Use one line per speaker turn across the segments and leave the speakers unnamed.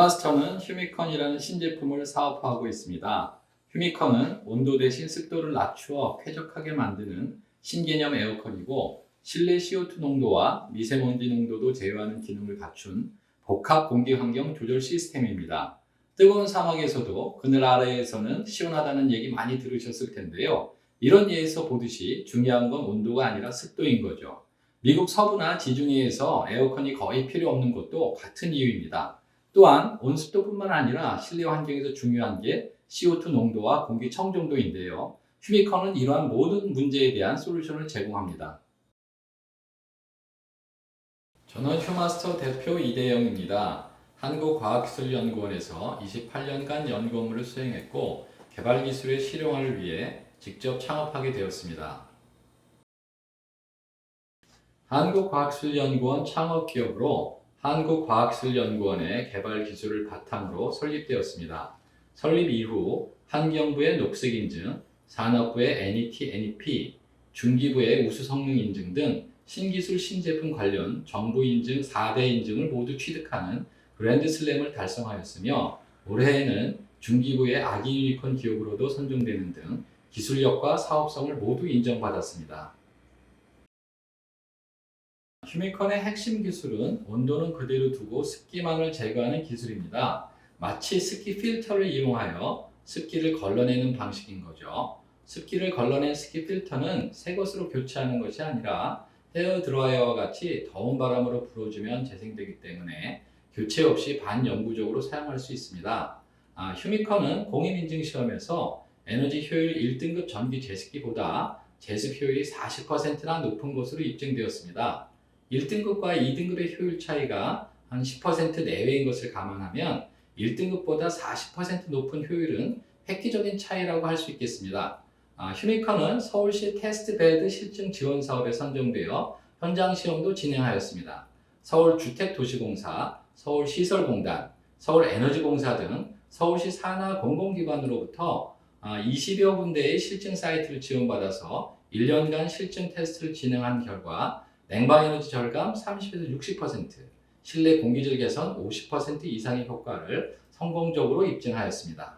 휴마스터는 휴미컨이라는 신제품을 사업화하고 있습니다. 휴미컨은 온도 대신 습도를 낮추어 쾌적하게 만드는 신개념 에어컨이고 실내 CO2 농도와 미세먼지 농도도 제어하는 기능을 갖춘 복합 공기 환경 조절 시스템입니다. 뜨거운 사막에서도 그늘 아래에서는 시원하다는 얘기 많이 들으셨을 텐데요. 이런 예에서 보듯이 중요한 건 온도가 아니라 습도인 거죠. 미국 서부나 지중해에서 에어컨이 거의 필요 없는 것도 같은 이유입니다. 또한 온습도뿐만 아니라 실내 환경에서 중요한 게 CO2 농도와 공기 청정도인데요. 휴미컨은 이러한 모든 문제에 대한 솔루션을 제공합니다. 저는 휴마스터 대표 이대영입니다. 한국과학기술연구원에서 28년간 연구 업무를 수행했고 개발 기술의 실용화를 위해 직접 창업하게 되었습니다. 한국과학기술연구원 창업 기업으로 한국과학기술연구원의 개발 기술을 바탕으로 설립되었습니다. 설립 이후 환경부의 녹색 인증, 산업부의 NET, NEP, 중기부의 우수 성능 인증 등 신기술 신제품 관련 정부 인증 4대 인증을 모두 취득하는 그랜드 슬램을 달성하였으며 올해에는 중기부의 아기 유니콘 기업으로도 선정되는 등 기술력과 사업성을 모두 인정받았습니다. 휴미컨의 핵심 기술은 온도는 그대로 두고 습기만을 제거하는 기술입니다. 마치 습기 필터를 이용하여 습기를 걸러내는 방식인 거죠. 습기를 걸러낸 습기 필터는 새 것으로 교체하는 것이 아니라 헤어 드라이어와 같이 더운 바람으로 불어주면 재생되기 때문에 교체 없이 반영구적으로 사용할 수 있습니다. 휴미컨은 공인인증 시험에서 에너지 효율 1등급 전기 제습기보다 제습 효율이 40%나 높은 것으로 입증되었습니다. 1등급과 2등급의 효율 차이가 한 10% 내외인 것을 감안하면 1등급보다 40% 높은 효율은 획기적인 차이라고 할 수 있겠습니다. 휴미컨은 서울시 테스트베드 실증 지원 사업에 선정되어 현장 시험도 진행하였습니다. 서울주택도시공사, 서울시설공단, 서울에너지공사 등 서울시 산하 공공기관으로부터 20여 군데의 실증 사이트를 지원받아서 1년간 실증 테스트를 진행한 결과 냉방에너지 절감 30에서 60%, 실내 공기질 개선 50% 이상의 효과를 성공적으로 입증하였습니다.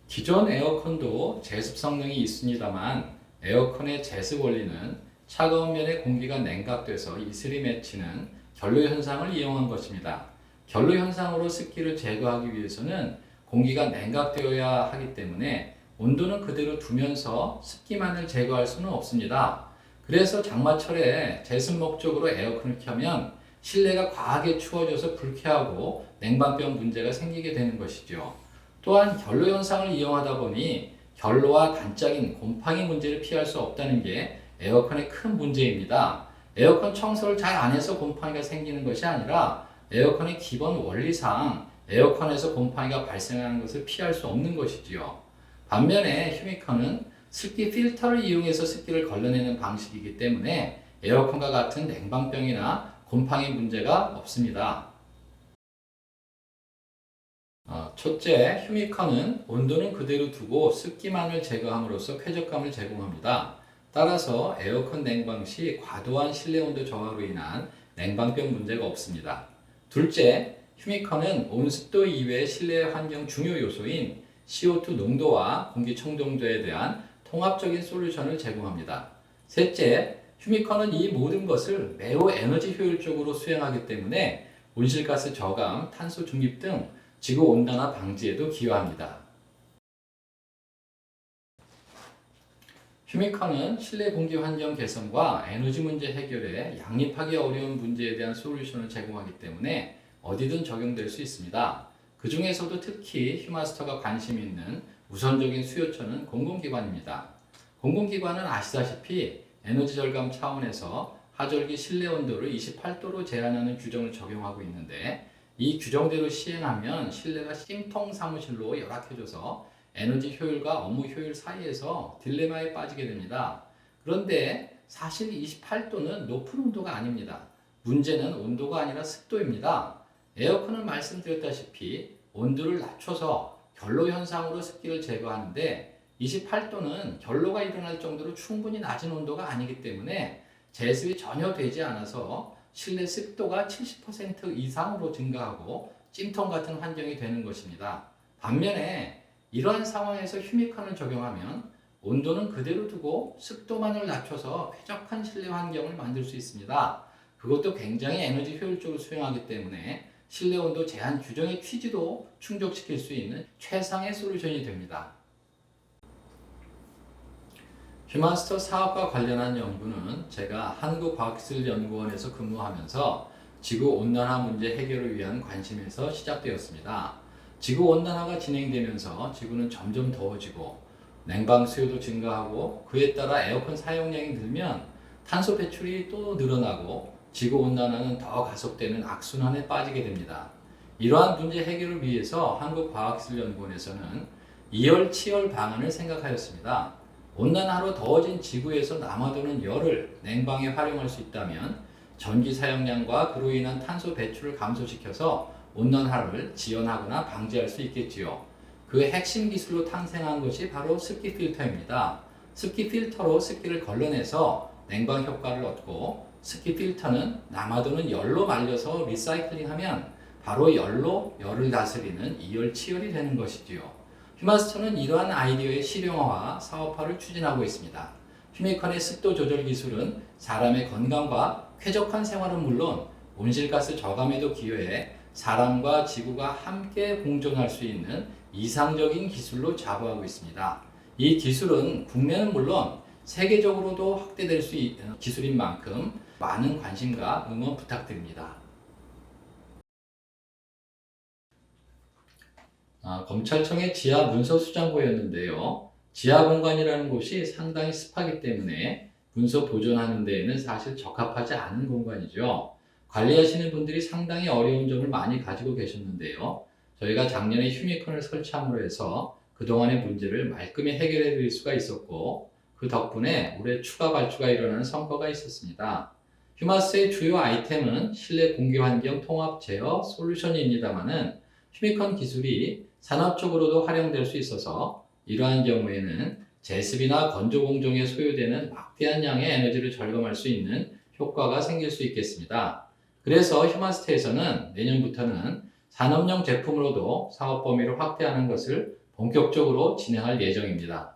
기존 에어컨도 제습 성능이 있습니다만 에어컨의 제습 원리는 차가운 면에 공기가 냉각돼서 이슬이 맺히는 결로 현상을 이용한 것입니다. 결로 현상으로 습기를 제거하기 위해서는 공기가 냉각되어야 하기 때문에 온도는 그대로 두면서 습기만을 제거할 수는 없습니다. 그래서 장마철에 제습 목적으로 에어컨을 켜면 실내가 과하게 추워져서 불쾌하고 냉방병 문제가 생기게 되는 것이죠. 또한 결로 현상을 이용하다 보니 결로와 단짝인 곰팡이 문제를 피할 수 없다는 게 에어컨의 큰 문제입니다. 에어컨 청소를 잘 안 해서 곰팡이가 생기는 것이 아니라 에어컨의 기본 원리상 에어컨에서 곰팡이가 발생하는 것을 피할 수 없는 것이지요. 반면에 휴미컨은 습기 필터를 이용해서 습기를 걸러내는 방식이기 때문에 에어컨과 같은 냉방병이나 곰팡이 문제가 없습니다. 첫째, 휴미컨은 온도는 그대로 두고 습기만을 제거함으로써 쾌적감을 제공합니다. 따라서 에어컨 냉방 시 과도한 실내 온도 저하로 인한 냉방병 문제가 없습니다. 둘째, 휴미컨은 온습도 이외의 실내 환경 중요 요소인 CO2 농도와 공기 청정도에 대한 통합적인 솔루션을 제공합니다. 셋째, 휴미컨은 이 모든 것을 매우 에너지 효율적으로 수행하기 때문에 온실가스 저감, 탄소 중립 등 지구온난화 방지에도 기여합니다. 휴미컨은 실내 공기 환경 개선과 에너지 문제 해결에 양립하기 어려운 문제에 대한 솔루션을 제공하기 때문에 어디든 적용될 수 있습니다. 그 중에서도 특히 휴마스터가 관심 있는 우선적인 수요처는 공공기관입니다. 공공기관은 아시다시피 에너지 절감 차원에서 하절기 실내 온도를 28도로 제한하는 규정을 적용하고 있는데 이 규정대로 시행하면 실내가 찜통 사무실로 열악해져서 에너지 효율과 업무 효율 사이에서 딜레마에 빠지게 됩니다. 그런데 사실 28도는 높은 온도가 아닙니다. 문제는 온도가 아니라 습도입니다. 에어컨은 말씀드렸다시피 온도를 낮춰서 결로 현상으로 습기를 제거하는데 28도는 결로가 일어날 정도로 충분히 낮은 온도가 아니기 때문에 제습이 전혀 되지 않아서 실내 습도가 70% 이상으로 증가하고 찜통 같은 환경이 되는 것입니다. 반면에 이러한 상황에서 휴미컨을 적용하면 온도는 그대로 두고 습도만을 낮춰서 쾌적한 실내 환경을 만들 수 있습니다. 그것도 굉장히 에너지 효율적으로 수행하기 때문에 실내 온도 제한 규정의 취지도 충족시킬 수 있는 최상의 솔루션이 됩니다. 휴마스터 사업과 관련한 연구는 제가 한국과학기술연구원에서 근무하면서 지구온난화 문제 해결을 위한 관심에서 시작되었습니다. 지구온난화가 진행되면서 지구는 점점 더워지고 냉방 수요도 증가하고 그에 따라 에어컨 사용량이 늘면 탄소 배출이 또 늘어나고 지구온난화는 더 가속되는 악순환에 빠지게 됩니다. 이러한 문제 해결을 위해서 한국과학기술연구원에서는 이열치열 방안을 생각하였습니다. 온난화로 더워진 지구에서 남아도는 열을 냉방에 활용할 수 있다면 전기 사용량과 그로 인한 탄소 배출을 감소시켜서 온난화를 지연하거나 방지할 수 있겠지요. 그 핵심 기술로 탄생한 것이 바로 습기 필터입니다. 습기 필터로 습기를 걸러내서 냉방 효과를 얻고 습기 필터는 남아도는 열로 말려서 리사이클링하면 바로 열로 열을 다스리는 이열치열이 되는 것이지요. 휴마스터는 이러한 아이디어의 실용화와 사업화를 추진하고 있습니다. 휴미컨의 습도 조절 기술은 사람의 건강과 쾌적한 생활은 물론 온실가스 저감에도 기여해 사람과 지구가 함께 공존할 수 있는 이상적인 기술로 자부하고 있습니다. 이 기술은 국내는 물론 세계적으로도 확대될 수 있는 기술인 만큼 많은 관심과 응원 부탁드립니다. 검찰청의 지하 문서 수장고였는데요. 지하 공간이라는 곳이 상당히 습하기 때문에 문서 보존하는 데에는 사실 적합하지 않은 공간이죠. 관리하시는 분들이 상당히 어려운 점을 많이 가지고 계셨는데요. 저희가 작년에 휴미컨을 설치함으로 해서 그동안의 문제를 말끔히 해결해 드릴 수가 있었고 그 덕분에 올해 추가 발주가 일어나는 성과가 있었습니다. 휴마스의 주요 아이템은 실내 공기 환경 통합 제어 솔루션입니다만은 휴미컨 기술이 산업적으로도 활용될 수 있어서 이러한 경우에는 제습이나 건조 공정에 소요되는 막대한 양의 에너지를 절감할 수 있는 효과가 생길 수 있겠습니다. 그래서 휴마스터에서는 내년부터는 산업용 제품으로도 사업 범위를 확대하는 것을 본격적으로 진행할 예정입니다.